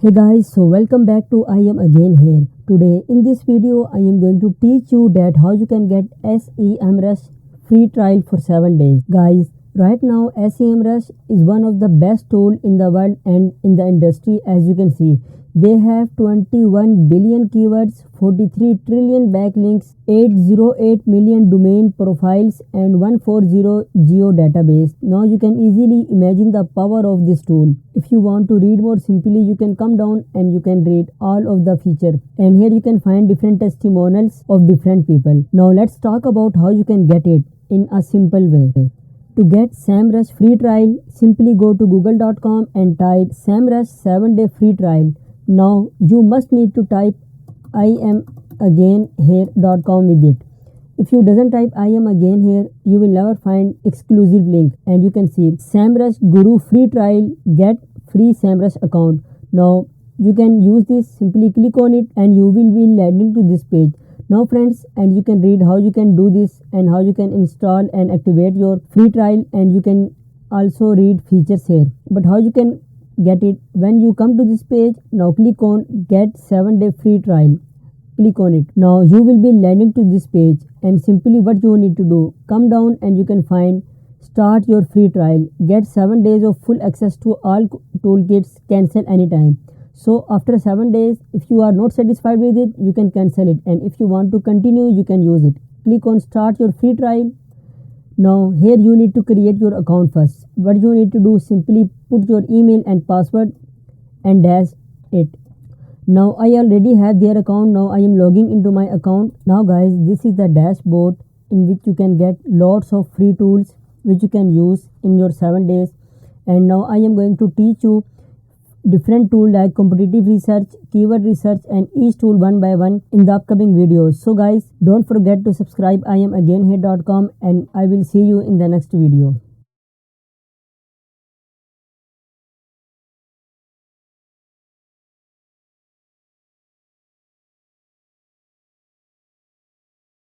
Hey guys, so welcome back to I am again here. Today in this video I am going to teach you that how you can get Semrush free trial for 7 days. Guys, right now Semrush is one of the best tool in the world and in the industry. As you can see, they have 21 billion keywords, 43 trillion backlinks, 808 million domain profiles and 140 geo database. Now you can easily imagine the power of this tool. If you want to read more simply, you can come down and you can read all of the feature. And here you can find different testimonials of different people. Now let's talk about how you can get it in a simple way. To get Semrush free trial, simply go to google.com and type Semrush 7-day free trial. Now you must need to type iamagainhere.com with it. If you doesn't type I am again here, you will never find exclusive link. And you can see Semrush Guru free trial, get free Semrush account. Now you can use this, simply click on it and you will be landing to this page. Now friends, and you can read how you can do this and how you can install and activate your free trial, and you can also read features here. But how you can get it, when you come to this page, now click on get 7-day free trial. Click on it. Now you will be landing to this page, and simply what you need to do, come down and you can find start your free trial, get 7 days of full access to all toolkits, cancel anytime. So after 7 days, if you are not satisfied with it, you can cancel it, and if you want to continue, you can use it. Click on start your free trial. Now here you need to create your account first. What you need to do, simply put your email and password and dash it. Now I already have their account. Now I am logging into my account. Now guys, this is the dashboard in which you can get lots of free tools which you can use in your 7 days. And now I am going to teach you different tools like competitive research, keyword research, and each tool one by one in the upcoming videos. So guys, don't forget to subscribe iamagainhere.com, and I will see you in the next video.